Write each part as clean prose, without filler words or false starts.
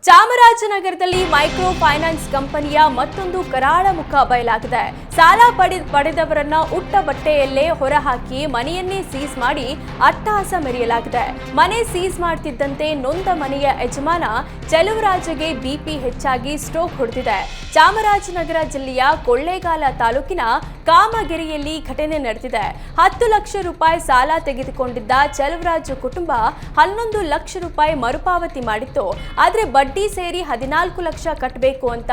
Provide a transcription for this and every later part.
ಚಾಮರಾಜನಗರದಲ್ಲಿ micro finance ಕಂಪನಿಯ ಮತ್ತೊಂದು ಕರಾಳ ಮುಖ ಬಯಲಾಗಿದೆ. ಸಾಲ ಪಡೆದವರನ್ನ ಉಟ್ಟ ಬಟ್ಟೆಯಲ್ಲೇ ಹೊರಹಾಕಿ ಮನೆಯನ್ನೇ ಸೀಸ್ ಮಾಡಿ ಅಟ್ಟಹಾಸ ಮೆರೆಯಲಾಗಿದೆ. ಮನೆ ಸೀಸ್ ಮಾಡ್ತಿದ್ದಂತೆ ನೊಂದ ಮನೆಯ ಯಜಮಾನ ಚೆಲುವರಾಜಗೆ ಬಿಪಿ ಹೆಚ್ಚಾಗಿ ಸ್ಟ್ರೋಕ್ ಹೊಡೆದಿದೆ. ಚಾಮರಾಜನಗರ ಜಿಲ್ಲೆಯ ಕೊಳ್ಳೇಗಾಲ ತಾಲೂಕಿನ ಕಾಮಗೆರೆಯಲ್ಲಿ ಘಟನೆ ನಡೆದಿದೆ. 10 ಲಕ್ಷ ರೂಪಾಯಿ ಸಾಲ ತೆಗೆದುಕೊಂಡಿದ್ದ ಚೆಲುವರಾಜು ಕುಟುಂಬ 11 ಲಕ್ಷ ರೂಪಾಯಿ ಮರುಪಾವತಿ ಮಾಡಿತ್ತು. ಆದರೆ ಬಡ್ಡಿ ಸೇರಿ 14 ಲಕ್ಷ ಕಟ್ಟಬೇಕು ಅಂತ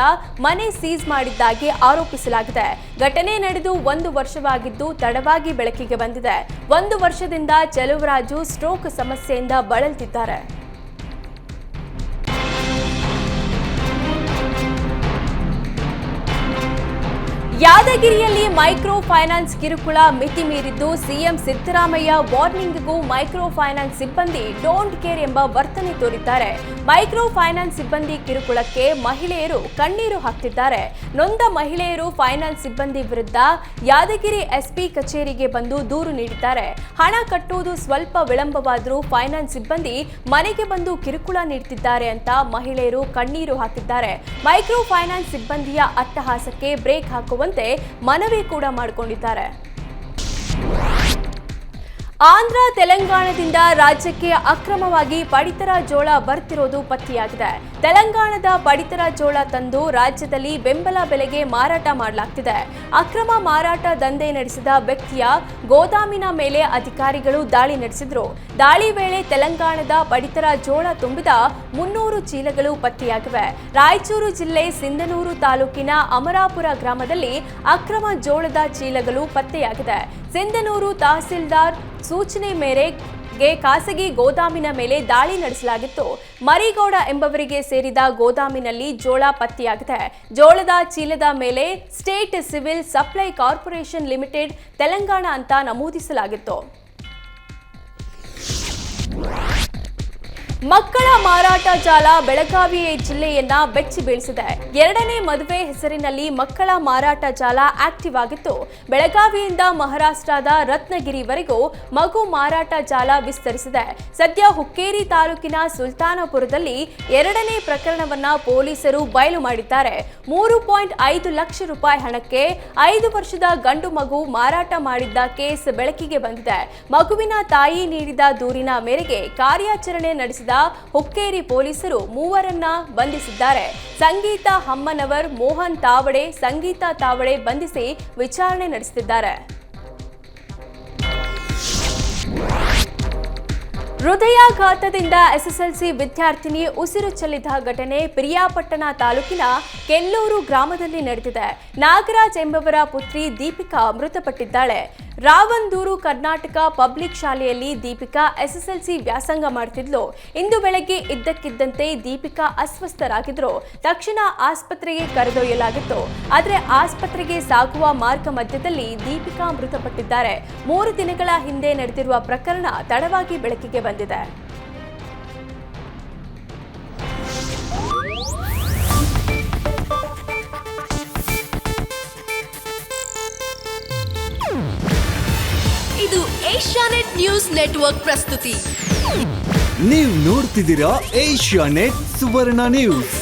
ಮನೆ ಸೀಸ್ ಮಾಡಿದ್ದಾಗಿ ಆರೋಪಿಸಲಾಗಿದೆ. ಘಟನೆ ನಡೆದು 1 ವರ್ಷವಾಗಿದ್ದು ತಡವಾಗಿ ಬೆಳಕಿಗೆ ಬಂದಿದೆ. 1 ವರ್ಷದಿಂದ ಚೆಲುವರಾಜು ಸ್ಟ್ರೋಕ್ ಸಮಸ್ಯೆಯಿಂದ ಬಳಲ್ತಿದ್ದಾರೆ. ಯಾದಗಿರಿಯಲ್ಲಿ ಮೈಕ್ರೋ ಫೈನಾನ್ಸ್ ಕಿರುಕುಳ ಮಿತಿ ಮೀರಿದ್ದು ಸಿಎಂ ಸಿದ್ದರಾಮಯ್ಯ ವಾರ್ನಿಂಗ್ಗೂ ಮೈಕ್ರೋ ಫೈನಾನ್ಸ್ ಸಿಬ್ಬಂದಿ ಡೋಂಟ್ ಕೇರ್ ಎಂಬ ವರ್ತನೆ ತೋರಿದ್ದಾರೆ. ಮೈಕ್ರೋ ಫೈನಾನ್ಸ್ ಸಿಬ್ಬಂದಿ ಕಿರುಕುಳಕ್ಕೆ ಮಹಿಳೆಯರು ಕಣ್ಣೀರು ಹಾಕ್ತಿದ್ದಾರೆ. ನೊಂದ ಮಹಿಳೆಯರು ಫೈನಾನ್ಸ್ ಸಿಬ್ಬಂದಿ ವಿರುದ್ಧ ಯಾದಗಿರಿ ಎಸ್ಪಿ ಕಚೇರಿಗೆ ಬಂದು ದೂರು ನೀಡಿದ್ದಾರೆ. ಹಣ ಕಟ್ಟುವುದು ಸ್ವಲ್ಪ ವಿಳಂಬವಾದರೂ ಫೈನಾನ್ಸ್ ಸಿಬ್ಬಂದಿ ಮನೆಗೆ ಬಂದು ಕಿರುಕುಳ ನೀಡುತ್ತಿದ್ದಾರೆ ಅಂತ ಮಹಿಳೆಯರು ಕಣ್ಣೀರು ಹಾಕಿದ್ದಾರೆ. ಮೈಕ್ರೋ ಫೈನಾನ್ಸ್ ಸಿಬ್ಬಂದಿಯ ಅಟ್ಟಹಾಸಕ್ಕೆ ಬ್ರೇಕ್ ಹಾಕುವ ಮನವಿ ಕೂಡ ಮಾಡಿಕೊಂಡಿದ್ದಾರೆ. ಆಂಧ್ರ ತೆಲಂಗಾಣದಿಂದ ರಾಜ್ಯಕ್ಕೆ ಅಕ್ರಮವಾಗಿ ಪಡಿತರ ಜೋಳ ಬರ್ತಿರೋದು ಪತ್ತೆಯಾಗಿದೆ. ತೆಲಂಗಾಣದ ಪಡಿತರ ಜೋಳ ತಂದು ರಾಜ್ಯದಲ್ಲಿ ಬೆಂಬಲ ಬೆಲೆಗೆ ಮಾರಾಟ ಮಾಡಲಾಗ್ತಿದೆ. ಅಕ್ರಮ ಮಾರಾಟ ದಂಧೆ ನಡೆಸಿದ ವ್ಯಕ್ತಿಯ ಗೋದಾಮಿನ ಮೇಲೆ ಅಧಿಕಾರಿಗಳು ದಾಳಿ ನಡೆಸಿದ್ರು. ದಾಳಿ ವೇಳೆ ತೆಲಂಗಾಣದ ಪಡಿತರ ಜೋಳ ತುಂಬಿದ 300 ಚೀಲಗಳು ಪತ್ತೆಯಾಗಿವೆ. ರಾಯಚೂರು ಜಿಲ್ಲೆ ಸಿಂಧನೂರು ತಾಲೂಕಿನ ಅಮರಾಪುರ ಗ್ರಾಮದಲ್ಲಿ ಅಕ್ರಮ ಜೋಳದ ಚೀಲಗಳು ಪತ್ತೆಯಾಗಿದೆ. ಸಿಂಧನೂರು ತಹಸೀಲ್ದಾರ್ ಸೂಚನೆ ಮೇರೆಗೆ ಖಾಸಗಿ ಗೋದಾಮಿನ ಮೇಲೆ ದಾಳಿ ನಡೆಸಲಾಗಿತ್ತು. ಮರಿಗೌಡ ಎಂಬವರಿಗೆ ಸೇರಿದ ಗೋದಾಮಿನಲ್ಲಿ ಜೋಳ ಪತ್ತೆಯಾಗಿದೆ. ಜೋಳದ ಚೀಲದ ಮೇಲೆ state civil supply corporation limited Telangana ಅಂತ ನಮೂದಿಸಲಾಗಿತ್ತು. ಮಕ್ಕಳ ಮಾರಾಟ ಜಾಲ ಬೆಳಗಾವಿ ಜಿಲ್ಲೆಯನ್ನ ಬೆಚ್ಚಿ ಬೀಳಿಸಿದೆ. 2ನೇ ಮದುವೆ ಹೆಸರಿನಲ್ಲಿ ಮಕ್ಕಳ ಮಾರಾಟ ಜಾಲ ಆಕ್ಟಿವ್ ಆಗಿತ್ತು. ಬೆಳಗಾವಿಯಿಂದ ಮಹಾರಾಷ್ಟ್ರದ ರತ್ನಗಿರಿವರೆಗೂ ಮಗು ಮಾರಾಟ ಜಾಲ ವಿಸ್ತರಿಸಿದೆ. ಸದ್ಯ ಹುಕ್ಕೇರಿ ತಾಲೂಕಿನ ಸುಲ್ತಾನಪುರದಲ್ಲಿ 2ನೇ ಪ್ರಕರಣವನ್ನ ಪೊಲೀಸರು ಬಯಲು ಮಾಡಿದ್ದಾರೆ. 3.5 ಲಕ್ಷ ರೂಪಾಯಿ ಹಣಕ್ಕೆ 5 ವರ್ಷದ ಗಂಡು ಮಗು ಮಾರಾಟ ಮಾಡಿದ್ದ ಕೇಸ್ ಬೆಳಕಿಗೆ ಬಂದಿದೆ. ಮಗುವಿನ ತಾಯಿ ನೀಡಿದ ದೂರಿನ ಮೇರೆಗೆ ಕಾರ್ಯಾಚರಣೆ ನಡೆಸಿದ ಹುಕ್ಕೇರಿ ಪೊಲೀಸರು 3ರನ್ನ ಬಂಧಿಸಿದ್ದಾರೆ. ಸಂಗೀತ ಹಮ್ಮನವರ್, ಮೋಹನ್ ತಾವಡೆ, ಸಂಗೀತ ತಾವಡೆ ಬಂಧಿಸಿ ವಿಚಾರಣೆ ನಡೆಸುತ್ತಿದ್ದಾರೆ. ಹೃದಯಾಘಾತದಿಂದ ಎಸ್ಎಸ್ಎಲ್ಸಿ ವಿದ್ಯಾರ್ಥಿನಿ ಉಸಿರು ಚೆಲ್ಲಿದ ಘಟನೆ ಪಿರಿಯಾಪಟ್ಟಣ ತಾಲೂಕಿನ ಕೆಲ್ಲೂರು ಗ್ರಾಮದಲ್ಲಿ ನಡೆದಿದೆ. ನಾಗರಾಜ್ ಎಂಬವರ ಪುತ್ರಿ ದೀಪಿಕಾ ಮೃತಪಟ್ಟಿದ್ದಾಳೆ. ರಾವಂದೂರು ಕರ್ನಾಟಕ ಪಬ್ಲಿಕ್ ಶಾಲೆಯಲ್ಲಿ ದೀಪಿಕಾ ಎಸ್ಎಸ್ಎಲ್ಸಿ ವ್ಯಾಸಂಗ ಮಾಡ್ತಿದ್ಲು. ಇಂದು ಬೆಳಗ್ಗೆ ಇದ್ದಕ್ಕಿದ್ದಂತೆ ದೀಪಿಕಾ ಅಸ್ವಸ್ಥರಾಗಿದ್ರು. ತಕ್ಷಣ ಆಸ್ಪತ್ರೆಗೆ ಕರೆದೊಯ್ಯಲಾಗಿತ್ತು. ಆದರೆ ಆಸ್ಪತ್ರೆಗೆ ಸಾಗುವ ಮಾರ್ಗ ಮಧ್ಯದಲ್ಲಿ ದೀಪಿಕಾ ಮೃತಪಟ್ಟಿದ್ದಾರೆ. 3 ದಿನಗಳ ಹಿಂದೆ ನಡೆದಿರುವ ಪ್ರಕರಣ ತಡವಾಗಿ ಬೆಳಕಿಗೆ ಬಂದಿದೆ. ಇದು ಏಷ್ಯಾನೆಟ್ ನ್ಯೂಸ್ ನೆಟ್ವರ್ಕ್ ಪ್ರಸ್ತುತಿ. ನೀವು ನೋಡ್ತಿದ್ದೀರಾ ಏಷ್ಯಾನೆಟ್ ಸುವರ್ಣ ನ್ಯೂಸ್.